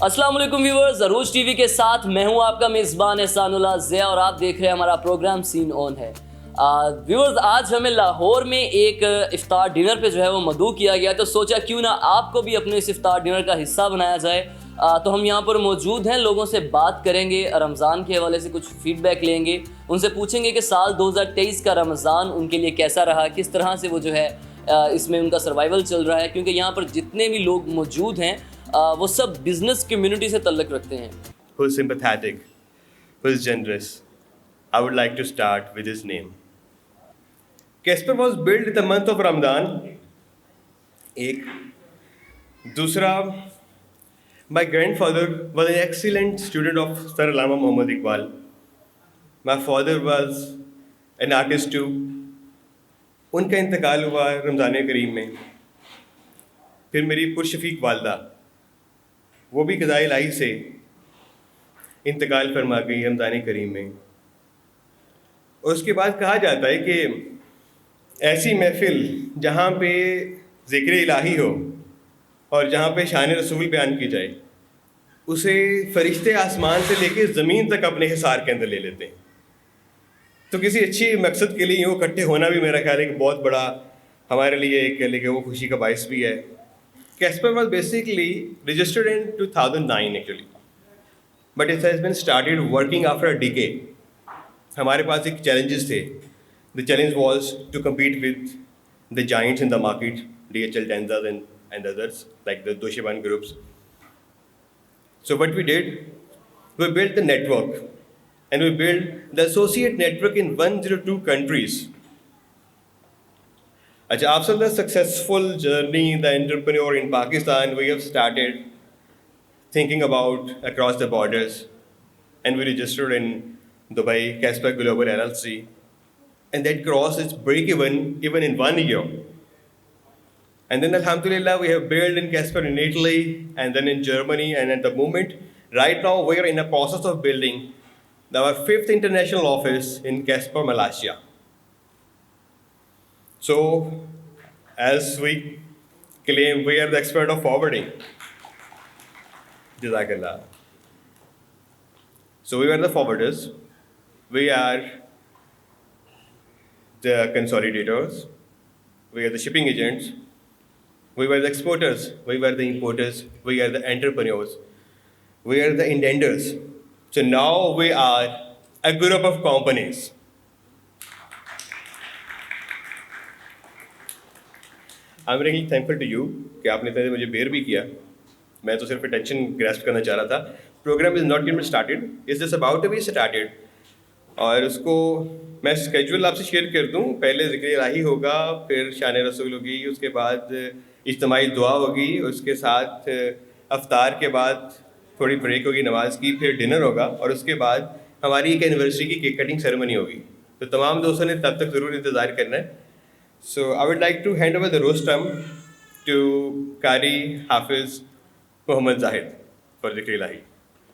अस्सलाम वालेकुम viewers, ज़रूज TV के साथ मैं हूं आपका मेज़बान एहसानुल्लाह ज़िया और आप देख रहे हैं हमारा प्रोग्राम सीन ऑन है। व्यूअर्स, आज हमें लाहौर में एक इफ्तार डिनर पे जो है वो मदऊ किया गया, तो सोचा क्यों ना आपको भी अपने इस इफ्तार डिनर का हिस्सा बनाया जाए। तो हम यहाँ पर मौजूद हैं, लोगों से बात करेंगे, रमज़ान के हवाले से कुछ फ़ीडबैक लेंगे, उनसे पूछेंगे कि साल 2023 का रमज़ान उनके लिए कैसा रहा, किस तरह से वो जो है इसमें उनका सर्वाइवल चल रहा है, क्योंकि यहाँ पर जितने भी लोग मौजूद हैं वो सब बिजनेस कम्युनिटी से तल्लुक़ रखते हैं। Who is sympathetic, who is generous. I would like to start with his name. Casper was built in the month of Ramadan. एक दूसरा, my grandfather was an excellent student of Sir Allama Muhammad Iqbal. My father was an artist too. उनका इंतकाल हुआ रमज़ान करीम में। फिर मेरी पुरशफ़ीक वालदा, वो भी क़ज़ाए इलाही से इंतकाल फरमा गई रमज़ान करीम में। और उसके बाद कहा जाता है कि ऐसी महफ़िल जहाँ पे ज़िक्र इलाही हो और जहाँ पे शान रसूल बयान की जाए, उसे फ़रिश्ते आसमान से लेके ज़मीन तक अपने हिसार के अंदर ले लेते हैं। तो किसी अच्छी मकसद के लिए यूँ इकट्ठे होना भी मेरा ख्याल है कि बहुत बड़ा हमारे लिए एक कह लेके वो खुशी का बायस भी है। Casper was basically registered in 2009 actually, but it has been started working after a decade. हमारे पास एक challenges थे. The challenge was to compete with the giants in the market, DHL, Denzas and others like the Deutsche Bahn groups. So what we did, we built the network and we built the associate network in 102 countries. After the successful journey, the entrepreneur in Pakistan, we have started thinking about across the borders, and we registered in Dubai, Casper Global LLC, and that crossed its break-even in 1 year. And then Alhamdulillah, we have built in Casper in Italy, and then in Germany, and at the moment, right now, we are in the process of building our 5th international office in Casper, Malaysia. So, as we claim, we are the expert of forwarding. Jazakallah. So, we are the forwarders. We are the consolidators. We are the shipping agents. We were the exporters. We were the importers. We are the entrepreneurs. We are the indenters. So, now we are a group of companies. I am really thankful to you कि आपने इतने मुझे bear भी किया। मैं तो सिर्फ attention grasp करना चाह रहा था। Program is not get started, is just about to be started. और उसको मैं स्केड्यूल आपसे शेयर कर दूं। पहले ज़िक्र इलाही होगा, फिर शान रसूल होगी, उसके बाद इज्तिमाई दुआ होगी, उसके साथ अफ्तार के बाद थोड़ी ब्रेक होगी नमाज की, फिर डिनर होगा और उसके बाद हमारी एक एनिवर्सरी की केक कटिंग सेरेमनी होगी। तो तमाम दोस्तों ने तब तक ज़रूर इंतज़ार करना है। So I would like to hand over the rostam to Qari Hafiz Muhammad Zahid for Zikr Ilahi.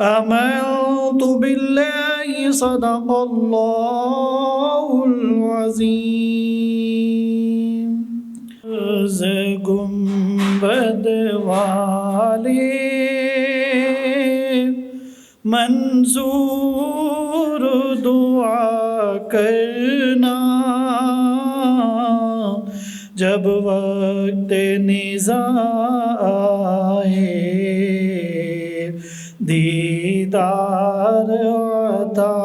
आमनतु बिल्लाहि सदक़ल्लाहुल अज़ीम। गुंबद वाले मंजूर दुआ करना, जब वक्त निज़ा आए दीदार अता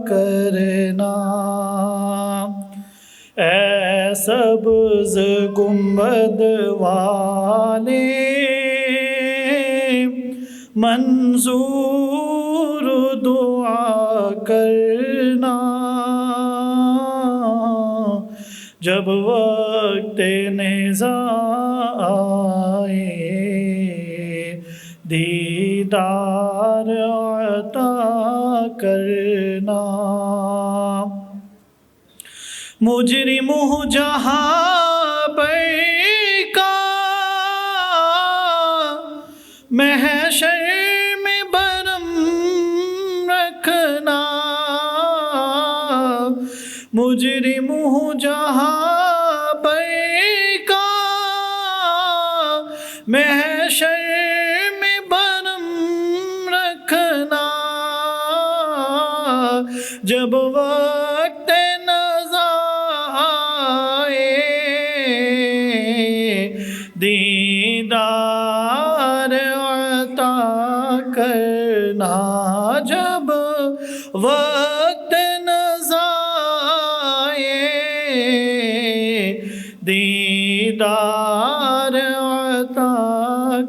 करना। ऐ सब्ज़ गुंबद वाले मंजूर दुआ करना, जब वक्त निज़ा आए दीदार अता करना। मुजरिम हूँ जहाँ पर का महशर में बरम रखना, मुजरिम हूँ जहाँ पर का महशर में बरम रखना, जब वक्त दीदार अता करना, जब वक्त नज़ाए दीदार अता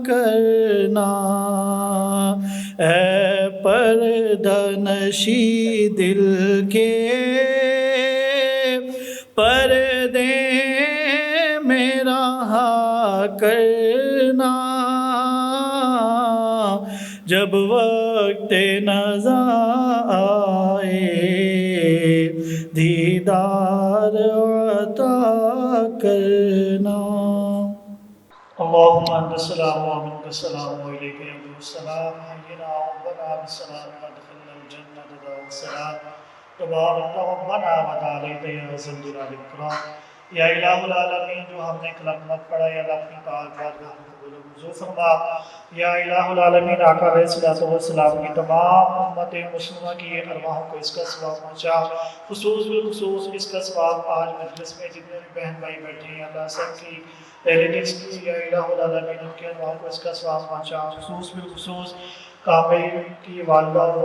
करना। ऐ पर्दनशी दिल के पर्दे मेरा करना, जब वक्त नज़ा आए दीदार अता करना। अल्लाहुम्मा अन्तस्सलामु व मिनकस्सलामु व इलैका यरजुस्सलाम हय्यिना रब्बना बिस्सलाम व अदखिलनल जन्नता दारुस्सलाम तबारकता रब्बना व तआलैता या ज़ल जलाल वल इकराम। या इलाहुल आलमीन, जो हमने कलमत पढ़ा या अपनी बारगाह में कबूल मंजूर फरमा। या इलाहुल आलमीन, आका अलैहिस्सलातु वस्सलाम की तमाम उम्मत मुस्लिमा की अरवाहों को इसका सवाब पहुँचा। खुसूस बिलखुसूस इसका सवाब आज मजलिस में जितने भी बहन भाई बैठे हैं अल्लाह सब की रिलेटिव्स की, या इलाहुल आलमीन उनके अरवाहों को इसका सवाब पहुँचा। खुसूस बिलखुसूस कामिल की वालिदा और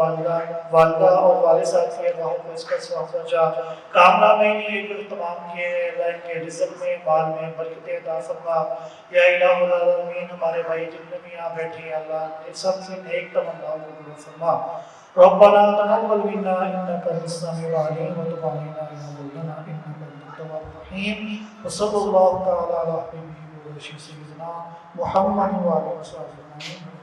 वालिद साहब की अरवाहों को इसका सवाब पहुँचा। कामना में नहीं तमाम के के रिज़्क़ में माल में बरकत अता फरमा। या इलाहुल आलमीन, हमारे भाई जितने भी यहाँ बैठे हैं अल्लाह इन सब से नेक तमन्नाओं को पूरा फरमा। रब्बना तक़ब्बल मिन्ना इन्नका अंतस समीउल अलीम व तुब अलैना या मौलाना इन्नका अंतत तव्वाबुर रहीम। व सल्लल्लाहु तआला अला हबीबिही व सय्यिदिना मुहम्मद व आलिहि व सहबिहि अजमईन।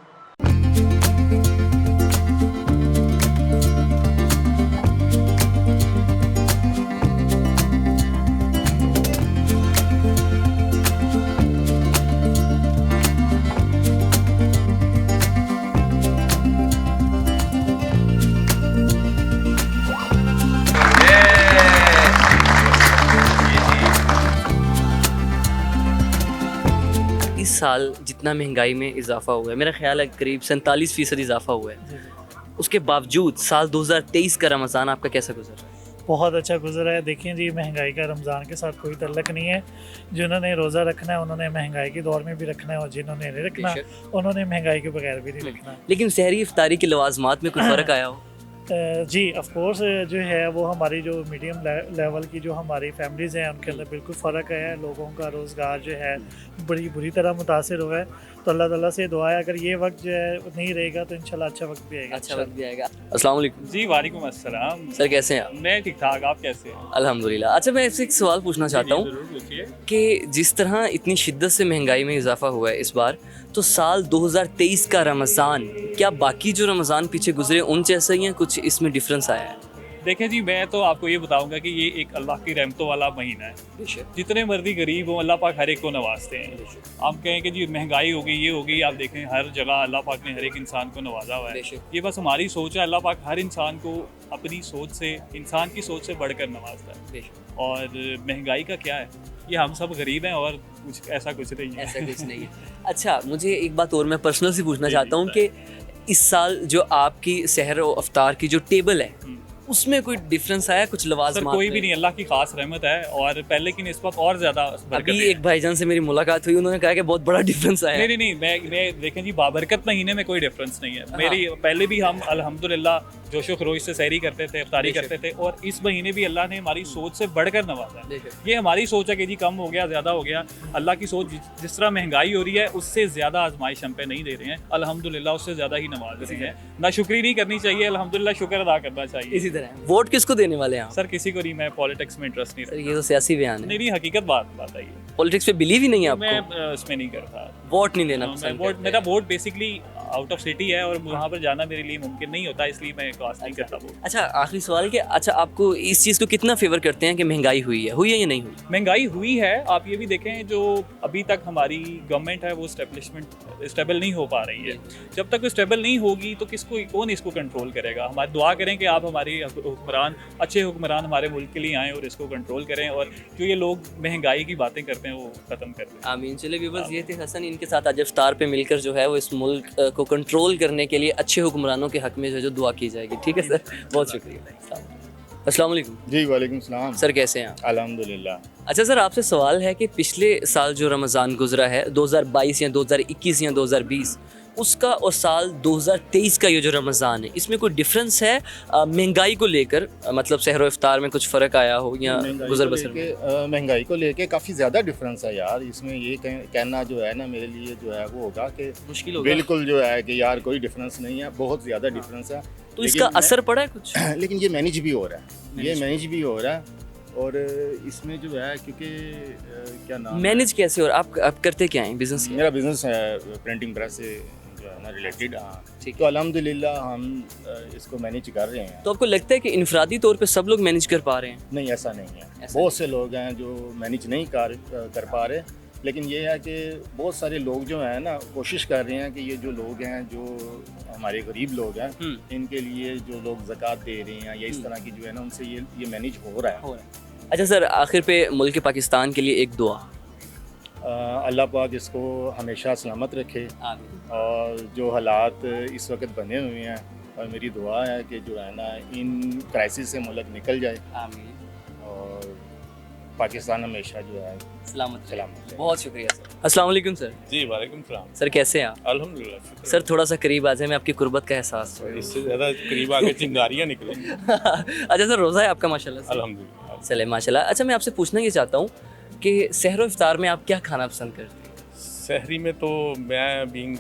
इस साल जितना महंगाई में इजाफा हुआ है, मेरा ख्याल है करीब 47% इजाफा हुआ है, उसके बावजूद साल 2023 का रमज़ान आपका कैसा गुजरा? बहुत अच्छा गुजरा है। देखिए जी, महंगाई का रमज़ान के साथ कोई तल्लक नहीं है। जिन्होंने रोज़ा रखना है उन्होंने महंगाई के दौर में भी रखना है, और जिन्होंने नहीं रखना उन्होंने महंगाई के बगैर भी नहीं रखना। लेकिन सहरी इफ्तारी की लवाजमात में कोई फ़र्क आया हो? जी ऑफ कोर्स, जो है वो हमारी जो मीडियम लेवल की जो हमारी फैमिलीज़ हैं उनके अंदर बिल्कुल फ़र्क है। लोगों का रोज़गार जो है बड़ी बुरी तरह मुतासिर हुआ है। तो अल्लाह ताला से दुआ है अगर ये वक्त जो है नहीं रहेगा तो इंशाल्लाह अच्छा वक्त भी आएगा। अच्छा वक्त भी आएगा। अस्सलाम वालेकुम। जी वालेकुम अस्सलाम। सर कैसे हैं आप? मैं ठीक ठाक, आप कैसे हैं? अल्हम्दुलिल्लाह। अच्छा, मैं आपसे एक सवाल पूछना चाहता हूँ जरूर पूछिए। कि जिस तरह इतनी शिद्दत से महंगाई में इजाफा हुआ है इस बार, तो साल 2023 का रमज़ान क्या बाकी जो रमज़ान पीछे गुजरे उन जैसा ही है, कुछ इसमें डिफरेंस आया है? देखें जी, मैं तो आपको ये बताऊंगा कि ये एक अल्लाह की रहमतों वाला महीना है। बेशक जितने मर्दी गरीब हो, अल्लाह पाक हर एक को नवाजते हैं। आप कहें कि जी महंगाई हो गई, ये हो गई, आप देखें हर जगह अल्लाह पाक ने हर एक इंसान को नवाजा हुआ है। बेशक ये बस हमारी सोच है, अल्लाह पाक हर इंसान को अपनी सोच से, इंसान की सोच से बढ़कर नवाजता है। बेशक और महंगाई का क्या है, ये हम सब गरीब हैं और कुछ ऐसा कुछ नहीं है। ऐसा कुछ नहीं है। अच्छा, मुझे एक बात और मैं पर्सनल से पूछना जी, चाहता हूँ कि इस साल जो आपकी सहर और अफ्तार की जो टेबल है उसमें कोई डिफरेंस आया, कुछ सर लवाजमात कोई में? भी नहीं, अल्लाह की खास रहमत है और पहले की निस्बत और ज़्यादा बरकत अभी है। एक भाईजान से मेरी मुलाकात हुई, उन्होंने कहा कि बहुत बड़ा डिफरेंस आया नहीं नहीं नहीं, मैं देखें जी, बाबरकत महीने में कोई डिफरेंस नहीं है। हाँ। मेरी पहले भी हम अल्हम्दुलिल्लाह जोशो खरोश से सहरी करते थे, इफ्तारी बेशक। करते थे, और इस महीने भी अल्लाह ने हमारी सोच से बढ़कर नवाजा है। बेशक। ये हमारी सोच है कि जी कम हो गया, ज़्यादा हो गया। अल्लाह की सोच जिस तरह महंगाई हो रही है उससे ज़्यादा आजमाइश हम पे नहीं दे रहे हैं, अल्हम्दुलिल्लाह उससे ज़्यादा ही नवाज रहे हैं। ना शुक्री नहीं करनी चाहिए, अल्हम्दुलिल्लाह शुक्र अदा करना चाहिए। इसी तरह वोट किसको देने वाले हैं आप? सर किसी को नहीं, मैं पॉलिटिक्स में इंटरेस्ट नहीं सर रखता। ये तो सियासी बयान है, नहीं नहीं, हकीकत बात है ये। पॉलिटिक्स पे बिलीव ही नहीं है मैं आपको, इसमें नहीं करता। वोट नहीं देना मैं पसंद वोट, करते मेरा हैं। Vote basically out of city है और वहाँ पर जाना मेरे लिए मुमकिन नहीं होता, इसलिए मैं कास्ट नहीं करता वोट। अच्छा, आखिरी सवाल कि अच्छा आपको इस चीज़ को कितना फेवर करते हैं कि महंगाई हुई है या नहीं हुई? महंगाई हुई है, आप ये भी देखें, जो अभी तक हमारी गवर्नमेंट है वो स्टेबल नहीं हो पा रही है। जब तक वो स्टेबल नहीं होगी तो कौन इसको कंट्रोल करेगा? हमारी दुआ करें कि आप हमारे हुक्मरान, अच्छे हुक्मरान हमारे मुल्क के लिए आएँ और इसको कंट्रोल करें, और जो ये लोग महंगाई की बातें करते हैं वो ख़त्म कर दें। आमीन। चले व्यूअर्स, ये थे हसन, इनके साथ आज इफ्तार पे मिलकर जो है वो इस मुल्क को कंट्रोल करने के लिए अच्छे हुक्मरानों के हक में जो दुआ की जाएगी। ठीक है सर, बहुत शुक्रिया। अस्सलाम वालेकुम जी वालेकुम सलाम। सर, कैसे हैं आप? अल्हम्दुलिल्लाह। अच्छा सर, आपसे सवाल है कि पिछले साल जो रमज़ान गुजरा है 2022 या 2021 या 2020, उसका और साल 2023 का ये जो रमज़ान है, इसमें कोई डिफरेंस है महंगाई को लेकर? मतलब सहर इफ्तार में कुछ फ़र्क आया हो या गुजर बसर में? महंगाई को लेके काफ़ी ज़्यादा डिफरेंस है यार। इसमें ये कहना जो है ना मेरे लिए जो है वो होगा कि मुश्किल होगा। बिल्कुल जो है कि यार कोई डिफरेंस नहीं है, बहुत ज़्यादा डिफरेंस है। तो इसका असर पड़ा है कुछ? लेकिन ये मैनेज भी हो रहा है, ये मैनेज भी हो रहा है। और इसमें जो है क्योंकि क्या नाम, मैनेज कैसे? और आप करते क्या हैं, बिजनेस? मेरा बिज़नेस है प्रिंटिंग प्रेस से जो है ना रिलेटेड। हाँ, ठीक तो अल्हम्दुलिल्लाह हम इसको मैनेज कर रहे हैं। तो आपको लगता है कि इनफरादी तौर पे सब लोग मैनेज कर पा रहे हैं? नहीं, ऐसा नहीं है। ऐसा बहुत से लोग हैं जो मैनेज नहीं कर पा रहे, लेकिन ये है कि बहुत सारे लोग जो हैं ना कोशिश कर रहे हैं कि ये जो लोग हैं, जो हमारे गरीब लोग हैं, इनके लिए जो लोग ज़कात दे रहे हैं या इस तरह की जो है ना, उनसे ये मैनेज हो रहा है। अच्छा सर, आखिर पे मुल्क पाकिस्तान के लिए एक दुआ। अल्लाह पाक इसको हमेशा सलामत रखे, और जो हालात इस वक्त बने हुए हैं, और मेरी दुआ है कि जो है ना इन क्राइसिस से मुल्क निकल जाए, और पाकिस्तान हमेशा जो है सलामत रहे। बहुत शुक्रिया सर। अस्सलाम वालेकुम सर। जी वालेकुम सलाम। सर कैसे हैं आप? अल्हम्दुलिल्लाह। सर थोड़ा सा करीब आ जाए, मैं आपकी कुर्बत का एहसास हो। इससे ज़्यादा करीब आके चिंगारियाँ निकले। अच्छा सर, रोज़ा है आपका माशाल्लाह से? अल्हम्दुलिल्लाह। चले माशाल्लाह। अच्छा, मैं आपसे पूछना ये चाहता हूँ कि सहर और इफ्तार में आप क्या खाना पसंद करते हैं? सहरी में तो मैं बीइंग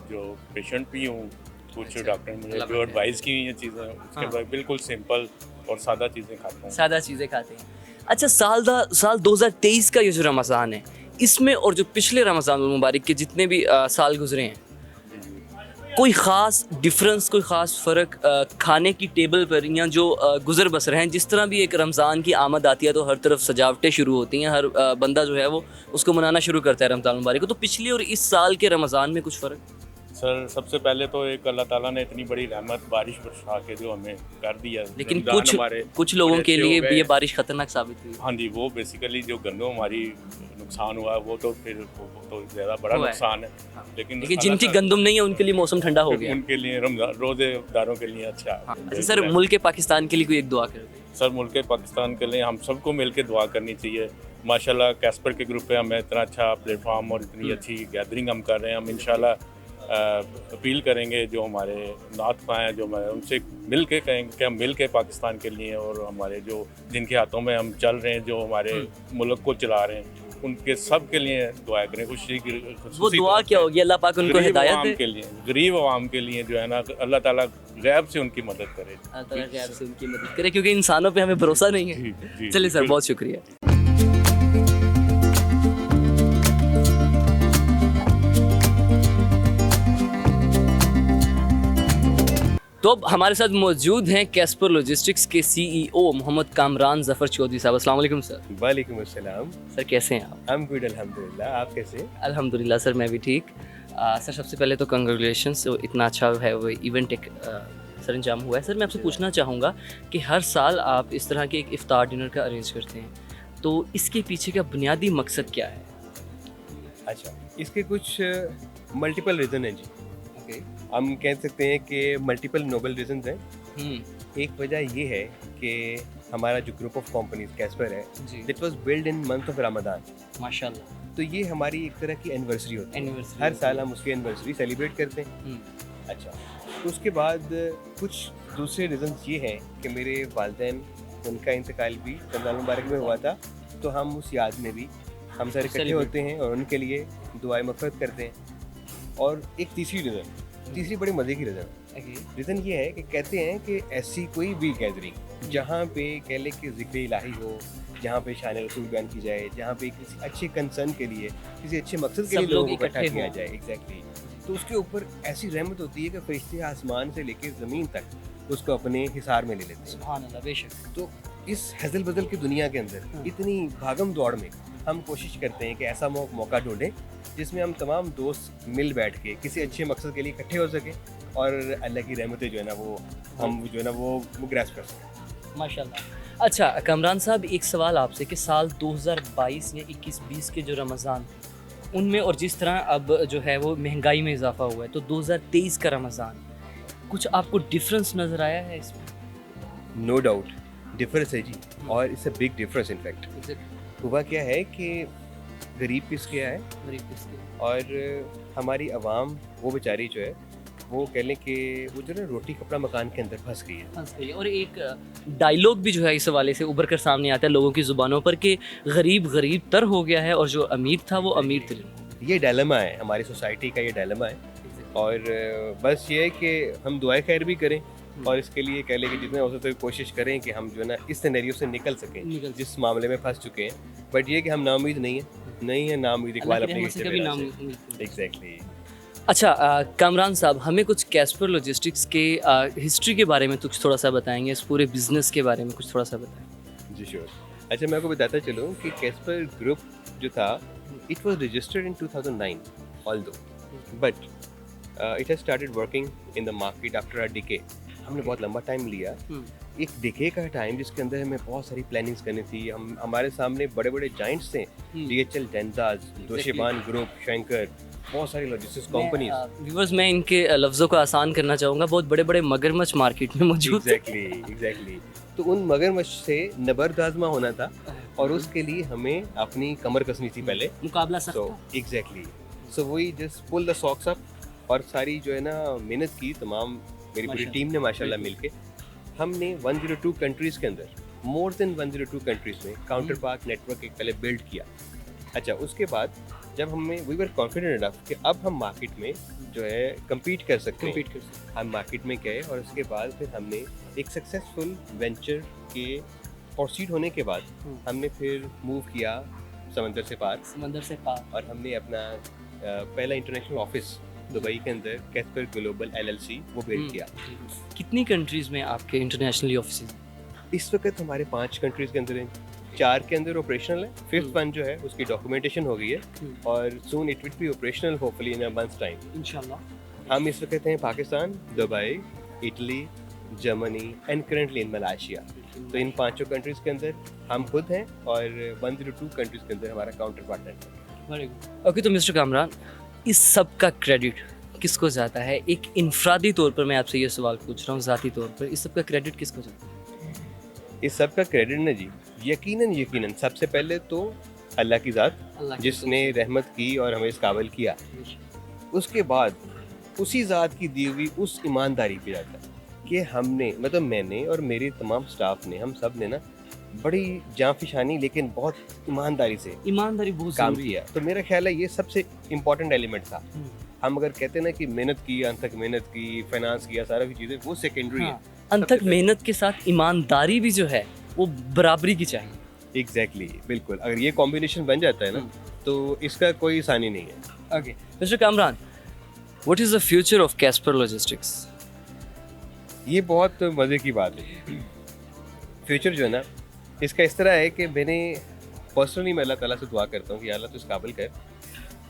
जो पेशेंट भी हूँ, कुछ डॉक्टर ने मुझे जो एडवाइस की हुई हैं चीज़ें, उसके बाद बिल्कुल सिंपल और सादा चीज़ें खाता हूँ। सादा चीज़ें खाते हैं। अच्छा, साल 2023 का ये जो रमज़ान है, इसमें और जो पिछले रमज़ान मुबारक के जितने भी साल गुजरे हैं, कोई ख़ास डिफरेंस, कोई ख़ास फ़र्क खाने की टेबल पर या जो गुज़र बसर हैं? जिस तरह भी एक रमज़ान की आमद आती है तो हर तरफ सजावटें शुरू होती हैं, हर बंदा जो है वो उसको मनाना शुरू करता है रमज़ान मुबारक को। तो पिछले और इस साल के रमज़ान में कुछ फ़र्क? सर सबसे पहले तो एक अल्लाह ताला ने इतनी बड़ी रहमत बारिश बरसा के जो हमें कर दिया, लेकिन रमज़ान कुछ लोगों बड़े के अच्छे हो लिए गए। ये बारिश ख़तरनाक साबित हुई। हाँ जी, वो बेसिकली जो गंदों हमारी नुकसान हुआ वो तो फिर वो तो ज़्यादा बड़ा हुआ है। नुकसान है। लेकिन जिनकी अल्लाह गंदम नहीं है उनके लिए मौसम ठंडा हो गया। उनके लिए रमज़ान रोज़ेदारों के लिए अच्छा है। अच्छा सर, मुल्क पाकिस्तान के लिए कोई एक दुआ कर दें। सर मुल्क पाकिस्तान के लिए हम सबको मिलकर दुआ करनी चाहिए। माशाल्लाह कैस्पर के ग्रुप पे हमें इतना अच्छा प्लेटफॉर्म और इतनी अच्छी गैदरिंग हम कर रहे हैं। हम इंशाल्लाह अपील करेंगे जो हमारे नात खां हैं, जो हमारे उनसे मिल के कहेंगे कि हम मिल के पाकिस्तान के लिए, और हमारे जो जिनके हाथों में हम चल रहे हैं, जो हमारे मुल्क को चला रहे हैं, उनके सब के लिए दुआ करें। वो दुआ क्या होगी? अल्लाह पाक उनको हिदायत दे के लिए, गरीब आवाम के लिए जो है ना, अल्लाह ताला गैब से उनकी मदद करे। अल्लाह ताला गैब से उनकी मदद करे, क्योंकि इंसानों पे हमें भरोसा नहीं है। जी, चलिए सर, बिल्कुल। बहुत शुक्रिया। तो अब हमारे साथ मौजूद हैं कैस्पर लॉजिस्टिक्स के CEO मोहम्मद कामरान ज़फ़र चौधरी साहब। अस्सलाम वालेकुम सर। वालेकुम अस्सलाम। सर कैसे हैं आप? आई एम गुड अल्हम्दुलिल्लाह। आप कैसे हैं? अल्हम्दुलिल्लाह सर, मैं भी ठीक। सर सबसे पहले तो कंग्रेचुलेशंस, इतना अच्छा है वो इवेंट एक सर अंजाम हुआ है। सर मैं आपसे पूछना चाहूँगा कि हर साल आप इस तरह के एक इफ्तार डिनर का अरेंज करते हैं, तो इसके पीछे का बुनियादी मकसद क्या है? अच्छा, इसके कुछ मल्टीपल रीज़न हैं जी। ओके। हम कह सकते हैं कि मल्टीपल नोबल रीजंस हैं। एक वजह ये है कि हमारा जो ग्रुप ऑफ कंपनीज कैस्पर है, जी it was built in month of Ramzan. माशाल्लाह। तो ये हमारी एक तरह की एनिवर्सरी होती है। एनिवर्सरी हर साल हम उसकी एनिवर्सरी सेलिब्रेट करते हैं। अच्छा, तो उसके बाद कुछ दूसरे रीजंस ये हैं कि मेरे वालिदैन, उनका इंतकाल भी रमज़ान मुबारक में हुआ था, तो हम उस याद में भी हम सारे इकट्ठे होते हैं और उनके लिए दुआए मग़फ़िरत करते हैं। और एक तीसरी बड़ी मज़े की रीज़न ये है कि कहते हैं कि ऐसी कोई भी गैदरिंग जहाँ पे कह ले कि ज़िक्र इलाही हो, जहाँ पे शान रसूल बयान की जाए, जहाँ पे किसी अच्छे कंसर्न के लिए, किसी अच्छे मकसद के लिए लोगों को इकट्ठा किया जाए, एग्जैक्टली, तो उसके ऊपर ऐसी रहमत होती है कि फरिश्ते आसमान से लेकर ज़मीन तक उसको अपने हिसार में ले लेते हैं। सुभान अल्लाह, बेशक। तो इस हज़ल बदल की दुनिया के अंदर इतनी भागम दौड़ में हम कोशिश करते हैं कि ऐसा मौका ढूंढें जिसमें हम तमाम दोस्त मिल बैठ के किसी अच्छे मकसद के लिए इकट्ठे हो सकें और अल्लाह की रहमतें जो है ना वो हम जो है ना वो ग्रैस्प कर सकें। माशाल्लाह। अच्छा कामरान साहब, एक सवाल आपसे कि साल 2022 या 21-20 के जो रमज़ान उनमें और जिस तरह अब जो है वो महंगाई में इजाफा हुआ है, तो 2023 का रमज़ान कुछ आपको डिफरेंस नज़र आया है इसमें? नो डाउट डिफरेंस है जी, और it's a big difference. In fact हुआ क्या है कि गरीब पिस गया है और हमारी आवाम वो बेचारी जो है वो कह लें कि वो जो है रोटी कपड़ा मकान के अंदर फंस गई है। और एक डायलॉग भी जो है इस हवाले से उभर कर सामने आता है लोगों की ज़ुबानों पर कि गरीब गरीब तर हो गया है और जो अमीर था वो अमीर तर। ये डायलेमा है हमारी सोसाइटी का, ये डायलेमा है। और बस ये है कि हम दुआए खैर भी करें और इसके लिए कह लें कि जितना हो सके कोशिश करें कि हम जो है ना इस सिनेरियो से निकल सकें जिस मामले में फंस चुके हैं। बट ये कि हम नाउम्मीद नहीं है नाउम्मीद इकबाल अपने एग्जैक्टली। अच्छा कामरान साहब, हमें कुछ कैस्पर लॉजिस्टिक्स के हिस्ट्री के बारे में कुछ थोड़ा सा बताएंगे, इस पूरे बिजनेस के बारे में कुछ थोड़ा सा बताएं। जी श्योर। अच्छा, मैं आपको बताता चलूँ कि कैस्पर ग्रुप जो था it was registered in 2009 although, but it has started working in the market after a decay. हमने बहुत लंबा टाइम लिया, एक डिके का टाइम जिसके अंदर हमें बहुत सारी प्लानिंग्स करनी थी। हमारे सामने बड़े बड़े जाइंट्स थे, DHL, डेंजाज, दोशेबान ग्रुप, शंकर, बहुत सारी लॉजिस्टिक्स कंपनीज। व्यूअर्स, मैं इनके लफ्ज़ों को आसान करना चाहूँगा, बहुत बड़े बड़े मगरमच्छ मार्केट में मौजूद। एग्जैक्टली। तो उन मगरमच्छ से नबर्द आज़मा होना था और उसके लिए हमें अपनी कमर कसनी थी पहले, मुकाबला एग्जैक्टली। सो वही just pull the socks up और सारी जो है ना मेहनत की तमाम मेरी पूरी टीम ने माशाल्लाह मिलके हमने 102 कंट्रीज़ के अंदर, मोर देन 102 कंट्रीज़ में काउंटर पार्क नेटवर्क एक पहले बिल्ड किया। अच्छा, उसके बाद जब हमें वी वर कॉन्फिडेंट इनफ कि अब हम मार्केट में जो है कम्पीट कर सकते हैं, हम मार्केट में गए और उसके बाद फिर हमने एक सक्सेसफुल वेंचर के प्रोसीड होने के बाद हमने फिर मूव किया समंदर से पार और हमने अपना पहला इंटरनेशनल ऑफिस दुबई के अंदर कैस्पर ग्लोबल LLC वो बिल्ड किया। कितनी कंट्रीज़ में आपके इंटरनेशनली ऑफिस? इस वक्त हमारे 5 कंट्रीज़ के अंदर हैं, 4 के अंदर ऑपरेशनल है, 5th वन जो है उसकी डॉक्यूमेंटेशन हो गई है और soon it will be operational hopefully in a months time इंशाल्लाह। हम इस वक्त हैं Pakistan, Dubai, Italy, Germany and currently in Malaysia. तो इन 5 कंट्रीज़ के अंदर हम खुद हैं और 102 कंट्रीज़ के अंदर हमारा काउंटर पार्टनर है। ओके, तो मिस्टर कामरान, इस सब का क्रेडिट किसको जाता है? एक इनफरादी तौर पर मैं आपसे ये सवाल पूछ रहा हूँ, ज़ाती तौर पर इस सब का क्रेडिट किसको जाता है? इस सब का क्रेडिट ना जी यकीनन सबसे पहले तो अल्लाह की ज़ात जिसने रहमत की और हमें इस काबिल किया। उसके बाद उसी ज़ात की दी हुई उस ईमानदारी पे जाता है कि हमने, मतलब मैंने और मेरे तमाम स्टाफ ने, हम सब ने ना बड़ी जांफिशानी लेकिन बहुत ईमानदारी बहुत काम किया। तो मेरा ख्याल है ये सबसे इम्पोर्टेंट एलिमेंट था। हम अगर कहते हैं ना कि मेहनत की, अनथक मेहनत की, फाइनेंस किया, सारा भी चीज़ें वो सेकेंडरी है। अनथक मेहनत के साथ ईमानदारी भी जो है वो बराबरी की चाहिए। एग्जैक्टली, बिल्कुल। अगर ये कॉम्बिनेशन बन जाता है ना तो इसका कोई आसानी नहीं है। Okay mister Kamran, what is the future of Caspar logistics? ये बहुत मज़े की बात है। फ्यूचर जो है ना, इसका इस तरह है कि मैंने पर्सनली मैं अल्लाह ताला से दुआ करता हूँ कि या अल्लाह तू इस काबिल कर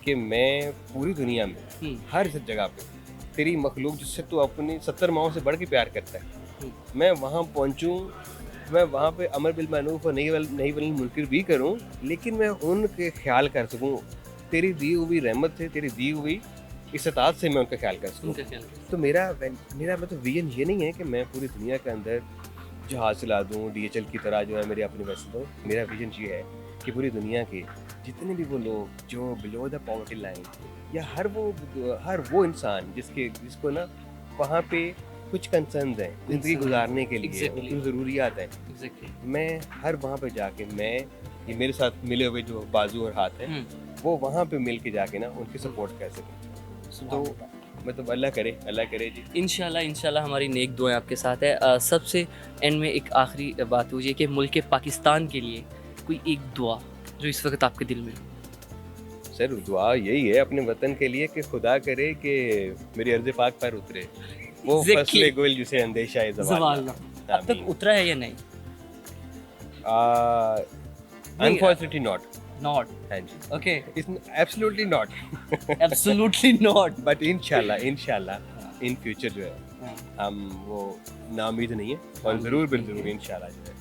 कि मैं पूरी दुनिया में हर जगह पे तेरी मखलूक जिससे तू अपनी 70 माओं से बढ़ के प्यार करता है, मैं वहाँ पहुँचूँ, मैं वहाँ पे अमर बिल मारूफ और नहीं वल मुनकर भी करूँ, लेकिन मैं उनके ख्याल कर सकूँ तेरी दी हुई रहमत से, तेरी दी हुई इस्तात से मैं उनका ख्याल कर सकूँ। तो मेरा मतलब विजन ये नहीं है कि मैं पूरी दुनिया के अंदर जहाज चला दूँ DHL की तरह जो है मेरे अपने वैसे। तो मेरा विजन ये है कि पूरी दुनिया के जितने भी वो लोग जो बिलो द पॉवर्टी लाइन या हर वो इंसान जिसको ना वहाँ पे कुछ कंसर्न्स हैं ज़िंदगी गुजारने के लिए, कुछ ज़रूरियात हैं, मैं हर वहाँ पे जाके ये मेरे साथ मिले हुए जो बाजू और हाथ हैं वो वहाँ पे मिल के जाके ना उनकी सपोर्ट कर सकें। तो मतलब अल्लाह करे जी। इंशाल्लाह हमारी नेक दुआएं आपके साथ है। सबसे एंड में एक आखिरी बात हो ये कि मुल्क पाकिस्तान के लिए कोई एक दुआ जो इस वक्त आपके दिल में हो। सर दुआ यही है अपने वतन के लिए कि खुदा करे कि मेरी अर्ज़ पाक पर उतरे वो फसले गुल जिसे अंदेशा है ज़वाल। अब तक उतरा है या नहीं? Unfortunately not. हाँ जी। ओके। एब्सोल्युटली नॉट बट इंशाल्लाह इन फ्यूचर जो है हम वो नाउम्मीद नहीं है और ज़रूर इंशाल्लाह जो है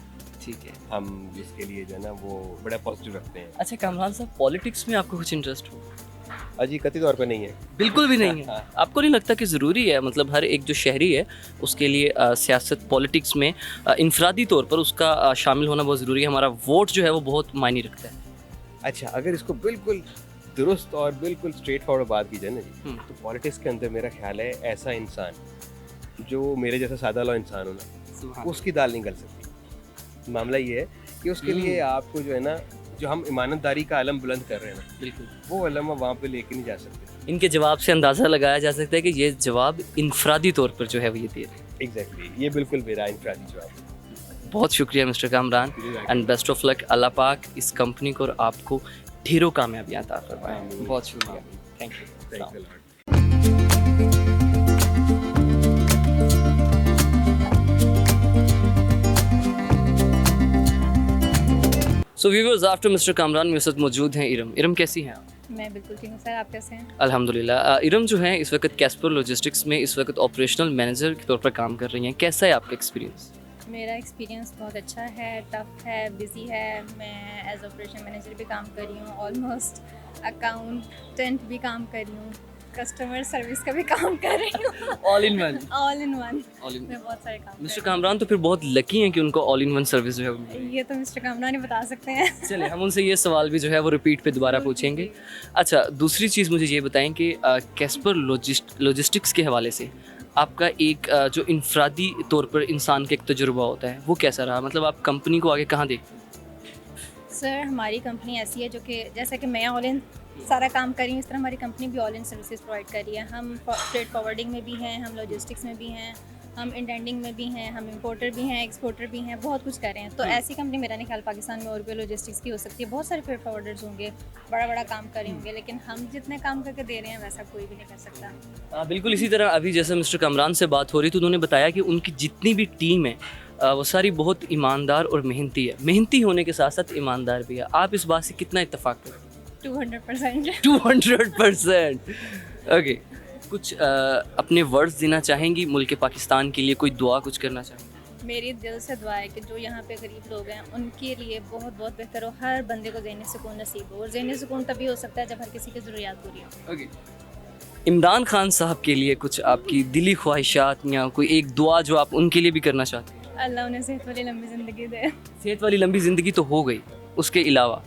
ठीक है हम इसके लिए जो है ना वो बड़ा पॉजिटिव रखते हैं। अच्छा कामरान साहब, पॉलिटिक्स में आपको कुछ इंटरेस्ट हो? अजी कतई तौर पर नहीं है, बिल्कुल भी नहीं है। आपको नहीं लगता कि ज़रूरी है, मतलब हर एक जो शहरी है उसके लिए सियासत पॉलिटिक्स में इनफरादी तौर पर उसका शामिल होना बहुत ज़रूरी है? हमारा वोट जो है वो बहुत मायने रखता है। अच्छा, अगर इसको बिल्कुल दुरुस्त और बिल्कुल स्ट्रेट फॉरवर्ड बात की जाए ना जी, तो पॉलिटिक्स के अंदर मेरा ख्याल है ऐसा इंसान जो मेरे जैसा सादा लो इंसान हो ना, उसकी दाल नहीं गल सकती। मामला ये है कि उसके लिए आपको जो है ना, जो हम ईमानदारी का अलम बुलंद कर रहे हैं ना, बिल्कुल वो अलम वहाँ पे लेके नहीं जा सकते। इनके जवाब से अंदाज़ा लगाया जा सकता है कि ये जवाब इनफरादी तौर पर जो है वो ये दे रहे हैं। एग्जैक्टली, ये बिल्कुल मेरा इनफरादी जवाब है। बहुत शुक्रिया mister Kamran and best of luck. अल्लाह पाक इस कंपनी को और आपको ढेरों कामयाबियाँ अता फरमाए। बहुत शुक्रिया, thank you. So viewers, after mister Kamran मेरे साथ मौजूद हैं इरम। कैसी हैं आप? मैं बिल्कुल ठीक हूँ सर, आप कैसे हैं? अल्हम्दुलिल्लाह। इरम जो है इस वक्त कैस्पर लॉजिस्टिक्स में इस वक्त ऑपरेशनल मैनेजर के तौर पर काम कर रही हैं। कैसा है आपका एक्सपीरियंस? मेरा एक्सपीरियंस बहुत अच्छा है, टफ है, बिजी है। मैं एज ऑपरेशन मैनेजर भी काम कर रही हूँ, ऑलमोस्ट अकाउंटेंट भी काम कर रही हूँ, कस्टमर सर्विस का भी काम कर रही हूँ। All in one. मैं बहुत सारे काम मिस्टर कामरान तो फिर बहुत लकी हैं कि उनको ऑल इन वन सर्विस जो है वो। ये तो मिस्टर कामरान ही बता सकते हैं। चलिए हम उनसे ये सवाल भी जो है वो रिपीट पे दोबारा पूछेंगे। अच्छा, दूसरी चीज़ मुझे ये बताएं कि कैस्पर लॉजिस्टिक्स के हवाले से आपका एक जो इनफरादी तौर पर इंसान का एक तजुर्बा होता है वो कैसा रहा? मतलब आप कंपनी को आगे कहाँ देखते हैं? सर हमारी कंपनी ऐसी है जो कि जैसा कि मैं ऑल इन सारा काम कर रही हूँ, इस तरह हमारी कंपनी भी ऑल इन सर्विसेज प्रोवाइड कर रही है। हम फ्रेट फॉरवर्डिंग में भी हैं, हम लॉजिस्टिक्स में भी हैं, हम इंटेंडिंग में भी हैं, हम इंपोर्टर भी हैं, एक्सपोर्टर भी हैं, बहुत कुछ कर रहे हैं। तो ऐसी कंपनी मेरा नहीं ख्याल पाकिस्तान में और भी लॉजिस्टिक्स की हो सकती है। बहुत सारे फ्रेट फॉरवर्डर्स होंगे, बड़ा काम कर रहे होंगे, लेकिन हम जितने काम करके दे रहे हैं वैसा कोई भी नहीं कर सकता। बिल्कुल इसी तरह अभी जैसे मिस्टर कामरान से बात हो रही तो उन्होंने बताया कि उनकी जितनी भी टीम है वो सारी बहुत ईमानदार और मेहनती है। मेहनती होने के साथ साथ ईमानदार भी है। आप इस बात से कितना इत्तेफाक करें? 200%। 200%। ओके, कुछ अपने वर्ड्स देना चाहेंगी मुल्क पाकिस्तान के लिए? कोई दुआ कुछ करना चाहेंगी? मेरी दिल से दुआ है कि जो यहाँ पे गरीब लोग हैं उनके लिए बहुत बहुत बेहतर हो, हर बंदे को ज़हनी सुकून नसीब हो। और ज़हनी सुकून तभी हो सकता है जब हर किसी की ज़रूरियात पूरी हो। ओके, इमरान खान साहब के लिए कुछ आपकी दिली ख्वाहिशात या कोई एक दुआ जो आप उनके लिए भी करना चाहते हैं? अल्लाह उन्हें सेहत वाली लंबी ज़िंदगी दे। सेहत वाली लंबी ज़िंदगी तो हो गई, उसके अलावा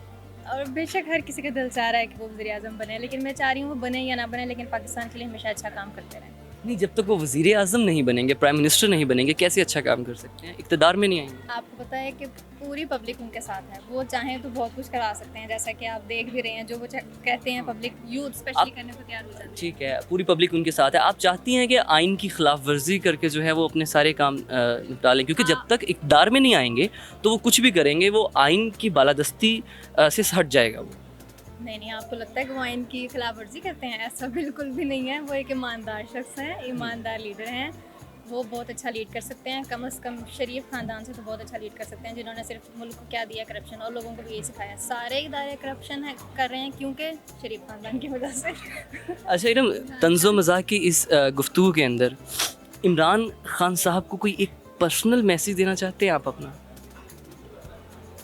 और बेशक हर किसी का दिल चाह रहा है कि वो वज़ीर आज़म बने, लेकिन मैं चाह रही हूँ वो बने या ना बने, लेकिन पाकिस्तान के लिए हमेशा अच्छा काम करते रहें। नहीं, जब तक वो वज़ीर आज़म नहीं बनेंगे, प्राइम मिनिस्टर नहीं बनेंगे, कैसे अच्छा काम कर सकते हैं? इक़्तिदार में नहीं आएंगे। आपको पता है कि पूरी पब्लिक उनके साथ है, वो चाहें तो बहुत कुछ करा सकते हैं, जैसा कि आप देख भी रहे हैं जो वो कहते हैं, पब्लिक यूथ स्पेशली करने को तैयार हो जाती है। ठीक है, पूरी पब्लिक उनके साथ है। आप चाहती हैं कि आइन की खिलाफ वर्जी करके जो है वो अपने सारे काम निपटा लें, क्योंकि जब तक इक़्तिदार में नहीं आएंगे तो वो कुछ भी करेंगे वो आइन की बालादस्ती से हट जाएगा वो। नहीं, आपको लगता है कि वो आइन की खिलाफ वर्जी करते हैं? ऐसा बिल्कुल भी नहीं है। वो एक ईमानदार शख्स हैं, ईमानदार लीडर हैं, वो बहुत अच्छा लीड कर सकते हैं, कम से कम शरीफ ख़ानदान से तो बहुत अच्छा लीड कर सकते हैं, जिन्होंने सिर्फ मुल्क को क्या दिया, करप्शन, और लोगों को भी यही सिखाया। सारे इदारे करप्शन है कर रहे हैं क्योंकि शरीफ ख़ानदान की वजह से। अच्छा इरम, तंज़ो मज़ाक की इस गुफ्तगू के अंदर इमरान खान साहब को कोई एक पर्सनल मैसेज देना चाहते हैं आप अपना?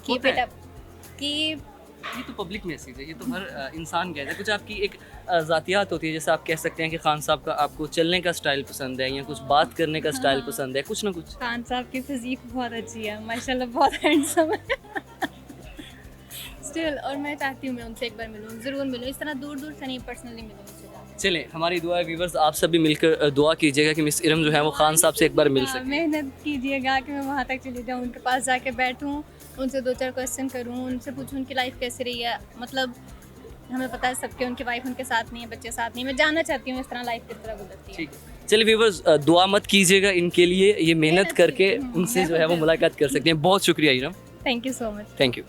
कीप इट अप कि ये तो पब्लिक मैसेज है, ये तो हर इंसान कहता है। कुछ आपकी एक ज़ातियात होती है, जैसे आप कह सकते हैं कि खान साहब का आपको चलने का स्टाइल पसंद है या कुछ बात करने का स्टाइल हाँ। पसंद है, कुछ ना कुछ। खान साहब की फिजीक बहुत अच्छी है माशाल्लाह, बहुत हैंडसम है स्टिल, और मैं चाहती हूँ मैं उनसे एक बार मिलूँ, ज़रूर मिलूँ, इस तरह दूर दूर से नहीं, पर्सनली मिलूँ उनसे ज़्यादा। चलें, हमारी दुआ है व्यूवर्स, आप सब भी मिलकर दुआ कीजिएगा कि मिस इरम जो है वो खान साहब से एक बार मिल सके। मेहनत कीजिएगा कि मैं वहाँ तक चली जाऊँ, उनके पास जाके बैठूँ, उनसे 2-4 क्वेश्चन करूँ, उनसे पूछूँ उनकी लाइफ कैसी रही है। मतलब हमें पता है सबके, उनकी वाइफ उनके साथ नहीं है, बच्चे साथ नहीं है, मैं जानना चाहती हूँ इस तरह लाइफ किस तरह गुजरती है। ठीक है, चलिए व्यूवर्स, दुआ मत कीजिएगा इनके लिए, ये मेहनत करके उनसे जो है वो मुलाकात कर सकते हैं। बहुत शुक्रिया Iram, thank you so much. Thank you.